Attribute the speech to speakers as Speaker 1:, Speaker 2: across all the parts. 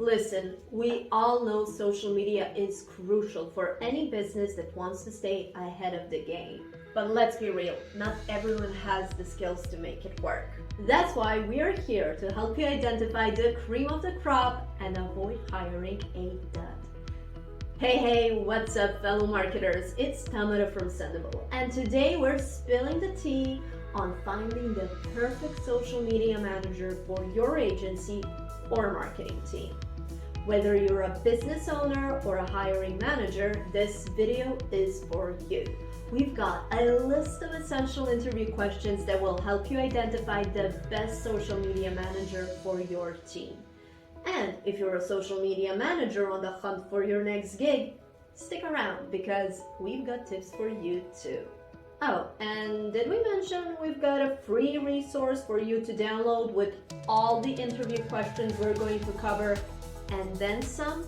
Speaker 1: Listen, we all know social media is crucial for any business that wants to stay ahead of the game. But let's be real, not everyone has the skills to make it work. That's why we are here to help you identify the cream of the crop and avoid hiring a dud. Hey, what's up fellow marketers? It's Tamara from Sendible, and today we're spilling the tea on finding the perfect social media manager for your agency or marketing team. Whether you're a business owner or a hiring manager, this video is for you. We've got a list of essential interview questions that will help you identify the best social media manager for your team. And if you're a social media manager on the hunt for your next gig, stick around because we've got tips for you too. Oh, and did we mention we've got a free resource for you to download with all the interview questions we're going to cover and then some?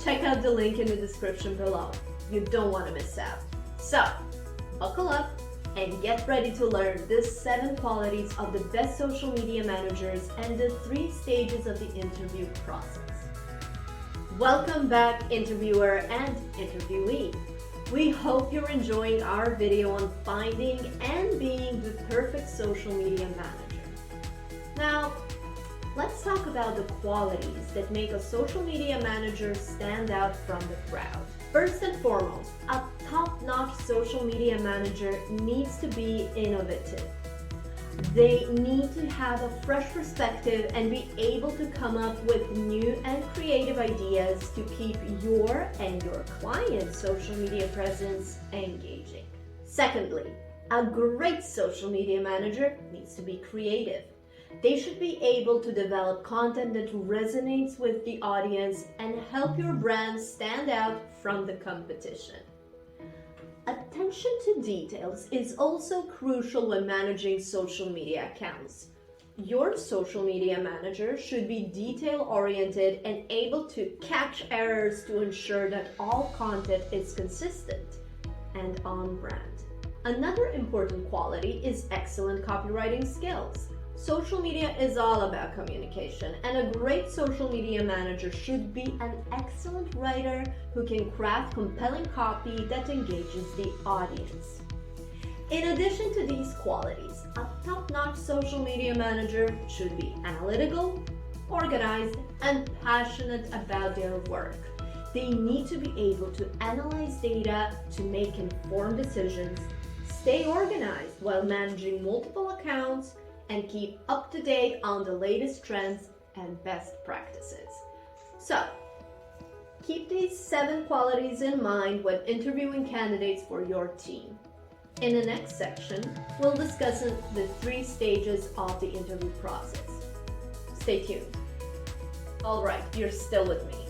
Speaker 1: Check out the link in the description below. You don't want to miss out. So, buckle up and get ready to learn the 7 qualities of the best social media managers and the 3 stages of the interview process. Welcome back, interviewer and interviewee. We hope you're enjoying our video on finding and being the perfect social media manager. Now, let's talk about the qualities that make a social media manager stand out from the crowd. First and foremost, a top-notch social media manager needs to be innovative. They need to have a fresh perspective and be able to come up with new and creative ideas to keep your and your client's social media presence engaging. Secondly, a great social media manager needs to be creative. They should be able to develop content that resonates with the audience and help your brand stand out from the competition. Attention to details is also crucial when managing social media accounts. Your social media manager should be detail-oriented and able to catch errors to ensure that all content is consistent and on brand. Another important quality is excellent copywriting skills. Social media is all about communication, and a great social media manager should be an excellent writer who can craft compelling copy that engages the audience. In addition to these qualities, a top-notch social media manager should be analytical, organized, and passionate about their work. They need to be able to analyze data to make informed decisions, stay organized while managing multiple accounts, and keep up to date on the latest trends and best practices. So, keep these 7 qualities in mind when interviewing candidates for your team. In the next section, we'll discuss the 3 stages of the interview process. Stay tuned. Alright, you're still with me.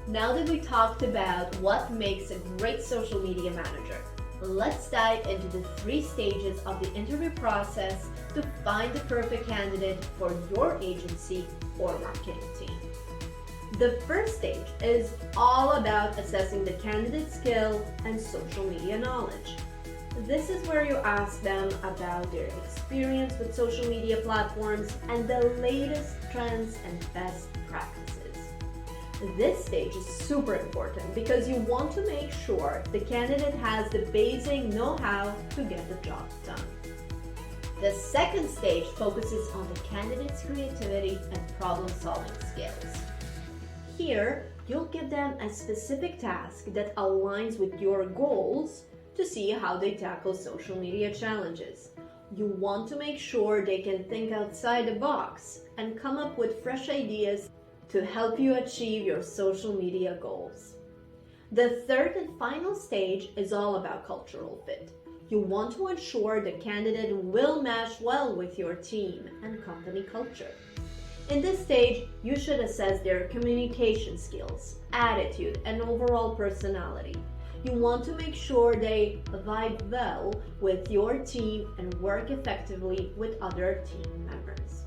Speaker 1: Now that we talked about what makes a great social media manager, let's dive into the 3 stages of the interview process to find the perfect candidate for your agency or marketing team. The first stage is all about assessing the candidate's skill and social media knowledge. This is where you ask them about their experience with social media platforms and the latest trends and best practices. This stage is super important because you want to make sure the candidate has the basic know-how to get the job done. The second stage focuses on the candidate's creativity and problem-solving skills. Here, you'll give them a specific task that aligns with your goals to see how they tackle social media challenges. You want to make sure they can think outside the box and come up with fresh ideas to help you achieve your social media goals. The third and final stage is all about cultural fit. You want to ensure the candidate will match well with your team and company culture. In this stage, you should assess their communication skills, attitude, and overall personality. You want to make sure they vibe well with your team and work effectively with other team members.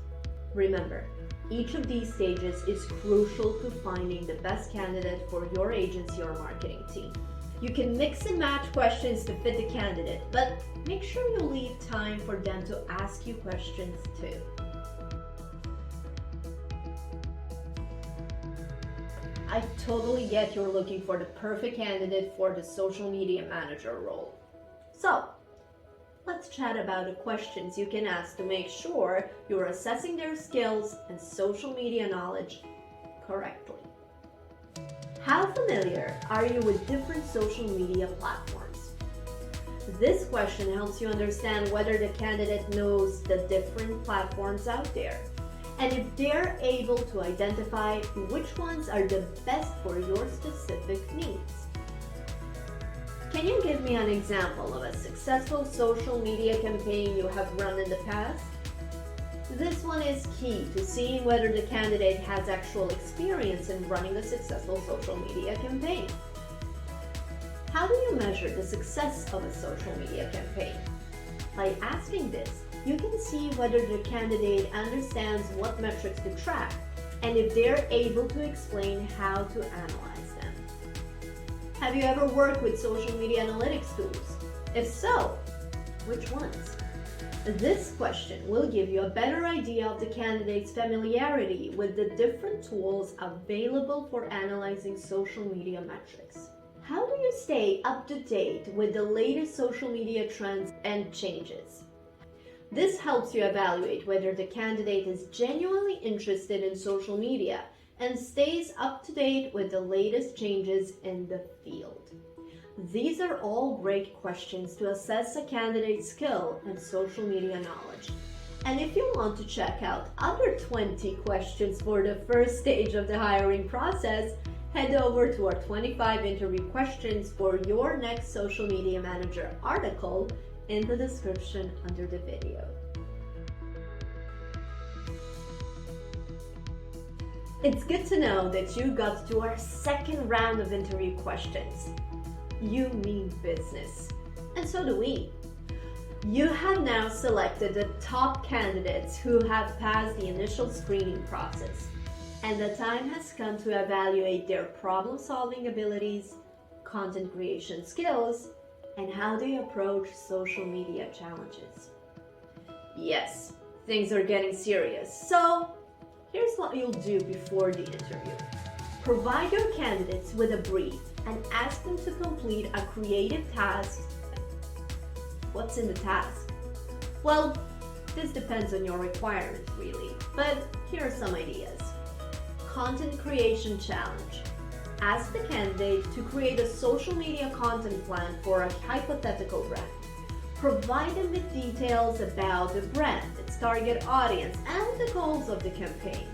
Speaker 1: Remember, each of these stages is crucial to finding the best candidate for your agency or marketing team. You can mix and match questions to fit the candidate, but make sure you leave time for them to ask you questions too. I totally get you're looking for the perfect candidate for the social media manager role. So, let's chat about the questions you can ask to make sure you're assessing their skills and social media knowledge correctly. How familiar are you with different social media platforms? This question helps you understand whether the candidate knows the different platforms out there, and if they're able to identify which ones are the best for your specific needs. Can you give me an example of a successful social media campaign you have run in the past? This one is key to seeing whether the candidate has actual experience in running a successful social media campaign. How do you measure the success of a social media campaign? By asking this, you can see whether the candidate understands what metrics to track and if they're able to explain how to analyze them. Have you ever worked with social media analytics tools? If so, which ones? This question will give you a better idea of the candidate's familiarity with the different tools available for analyzing social media metrics. How do you stay up to date with the latest social media trends and changes? This helps you evaluate whether the candidate is genuinely interested in social media and stays up to date with the latest changes in the field. These are all great questions to assess a candidate's skill and social media knowledge. And if you want to check out other 20 questions for the first stage of the hiring process, head over to our 25 interview questions for your next social media manager article in the description under the video. It's good to know that you got to our second round of interview questions. You mean business, and so do we. You have now selected the top candidates who have passed the initial screening process, and the time has come to evaluate their problem-solving abilities, content creation skills, and how they approach social media challenges. Yes, things are getting serious, so here's what you'll do before the interview. Provide your candidates with a brief and ask them to complete a creative task. What's in the task? Well, this depends on your requirements really, but here are some ideas. Content creation challenge. Ask the candidate to create a social media content plan for a hypothetical brand. Provide them with details about the brand, its target audience, and the goals of the campaign.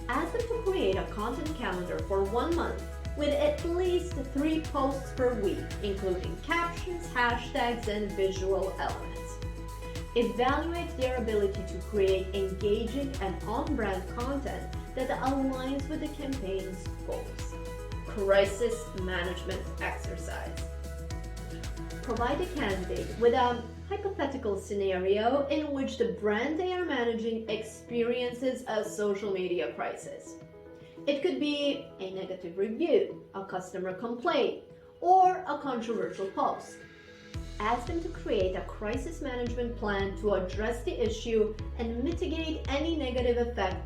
Speaker 1: Ask them to create a content calendar for 1 month with at least 3 posts per week, including captions, hashtags, and visual elements. Evaluate their ability to create engaging and on-brand content that aligns with the campaign's goals. Crisis management exercise. Provide the candidate with a hypothetical scenario in which the brand they are managing experiences a social media crisis. It could be a negative review, a customer complaint, or a controversial post. Ask them to create a crisis management plan to address the issue and mitigate any negative effect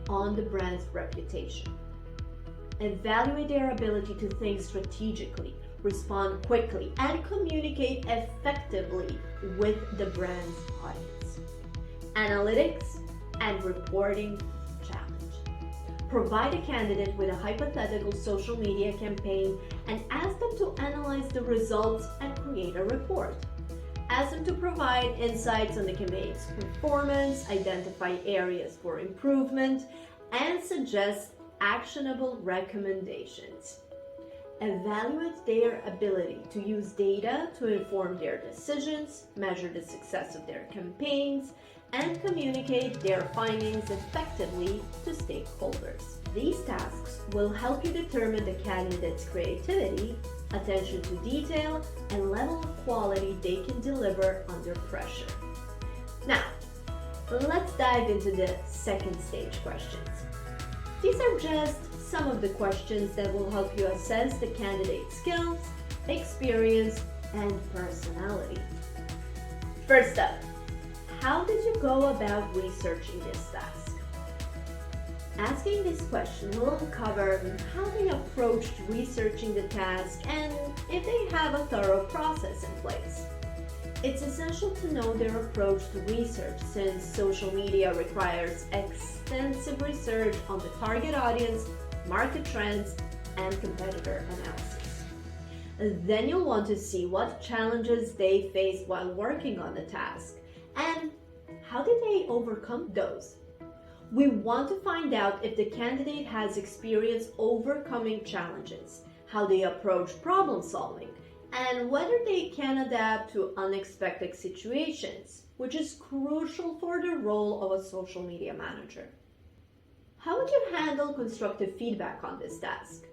Speaker 1: on the brand's reputation. Evaluate their ability to think strategically, respond quickly, and communicate effectively with the brand's audience. Analytics and reporting challenge. Provide a candidate with a hypothetical social media campaign and ask them to analyze the results and create a report. Ask them to provide insights on the campaign's performance, identify areas for improvement, and suggest actionable recommendations. Evaluate their ability to use data to inform their decisions, measure the success of their campaigns, and communicate their findings effectively to stakeholders. These tasks will help you determine the candidate's creativity, attention to detail, and level of quality they can deliver under pressure. Now, let's dive into the second stage questions. These are just some of the questions that will help you assess the candidate's skills, experience, and personality. First up, how did you go about researching this task? Asking this question will uncover how they approached researching the task and if they have a thorough process in place. It's essential to know their approach to research since social media requires extensive research on the target audience, market trends, and competitor analysis. Then you'll want to see what challenges they faced while working on the task and how did they overcome those. We want to find out if the candidate has experience overcoming challenges, how they approach problem solving, and whether they can adapt to unexpected situations, which is crucial for the role of a social media manager. How would you handle constructive feedback on this task?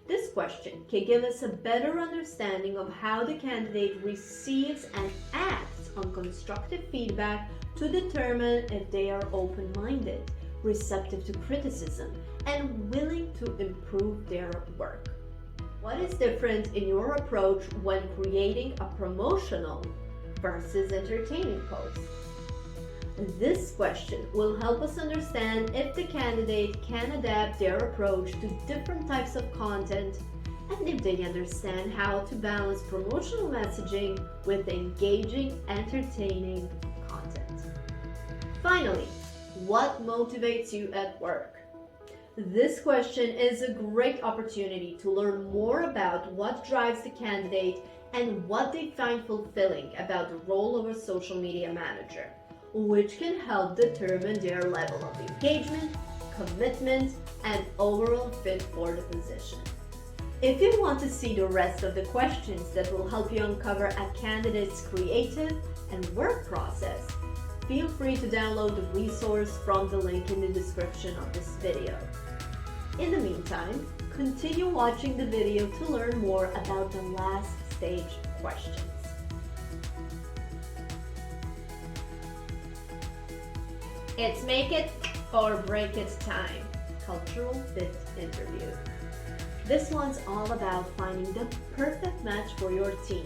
Speaker 1: This question can give us a better understanding of how the candidate receives and acts on constructive feedback to determine if they are open-minded, receptive to criticism, and willing to improve their work. What is different in your approach when creating a promotional versus entertaining post? This question will help us understand if the candidate can adapt their approach to different types of content and if they understand how to balance promotional messaging with engaging, entertaining content. Finally, what motivates you at work? This question is a great opportunity to learn more about what drives the candidate and what they find fulfilling about the role of a social media manager, which can help determine their level of engagement, commitment, and overall fit for the position. If you want to see the rest of the questions that will help you uncover a candidate's creative and work process, feel free to download the resource from the link in the description of this video. In the meantime, continue watching the video to learn more about the last stage questions. It's make it or break it time. Cultural fit interview. This one's all about finding the perfect match for your team.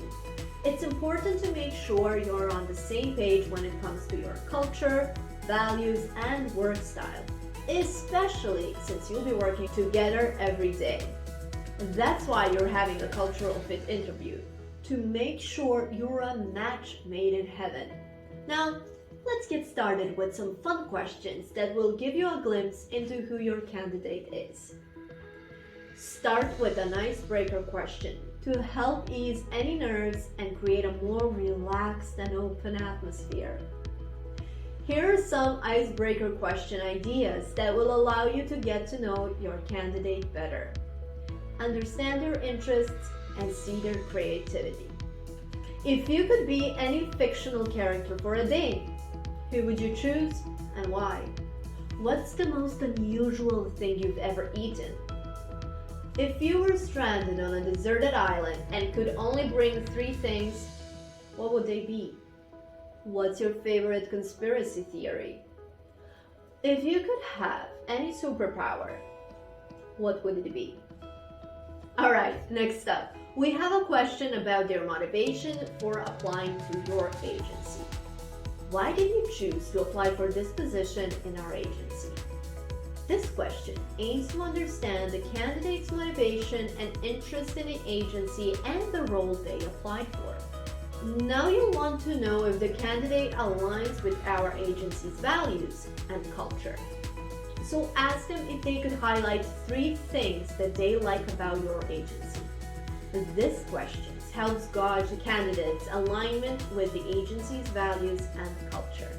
Speaker 1: It's important to make sure you're on the same page when it comes to your culture, values, and work style, especially since you'll be working together every day. That's why you're having a cultural fit interview, to make sure you're a match made in heaven. Now, let's get started with some fun questions that will give you a glimpse into who your candidate is. Start with an icebreaker question to help ease any nerves and create a more relaxed and open atmosphere. Here are some icebreaker question ideas that will allow you to get to know your candidate better, understand their interests, and see their creativity. If you could be any fictional character for a day, who would you choose and why? What's the most unusual thing you've ever eaten? If you were stranded on a deserted island and could only bring 3 things, what would they be? What's your favorite conspiracy theory? If you could have any superpower, what would it be? Alright, next up, we have a question about their motivation for applying to your agency. Why did you choose to apply for this position in our agency? This question aims to understand the candidate's motivation and interest in the agency and the role they applied for. Now you'll want to know if the candidate aligns with our agency's values and culture. So ask them if they could highlight 3 things that they like about your agency. This question helps gauge the candidate's alignment with the agency's values and culture.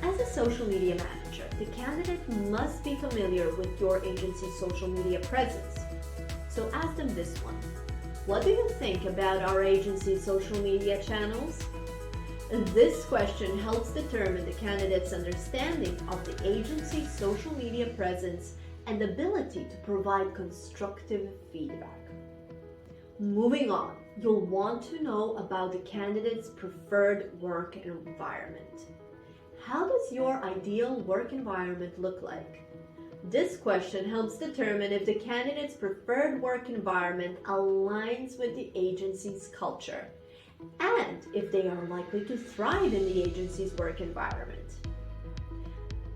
Speaker 1: As a social media manager, the candidate must be familiar with your agency's social media presence. So ask them this one. What do you think about our agency's social media channels? This question helps determine the candidate's understanding of the agency's social media presence and ability to provide constructive feedback. Moving on, you'll want to know about the candidate's preferred work environment. How does your ideal work environment look like? This question helps determine if the candidate's preferred work environment aligns with the agency's culture and if they are likely to thrive in the agency's work environment.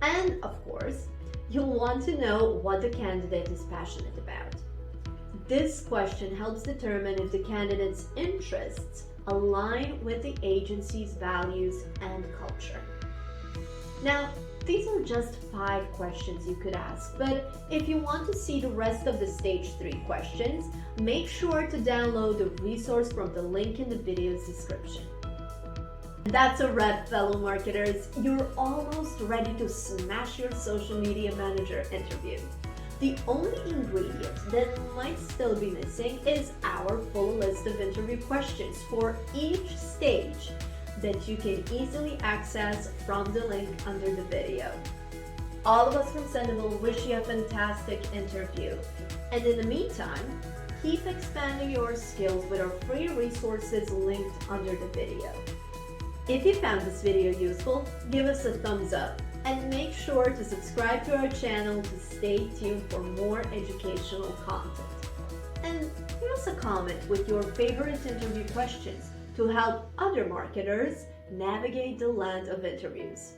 Speaker 1: And of course, you'll want to know what the candidate is passionate about. This question helps determine if the candidate's interests align with the agency's values and culture. Now, these are just 5 questions you could ask, but if you want to see the rest of the stage 3 questions, make sure to download the resource from the link in the video's description. That's a wrap, fellow marketers. You're almost ready to smash your social media manager interview. The only ingredient that might still be missing is our full list of interview questions for each stage that you can easily access from the link under the video. All of us from Sendible wish you a fantastic interview. And in the meantime, keep expanding your skills with our free resources linked under the video. If you found this video useful, give us a thumbs up and make sure to subscribe to our channel to stay tuned for more educational content. And leave us a comment with your favorite interview questions to help other marketers navigate the land of interviews.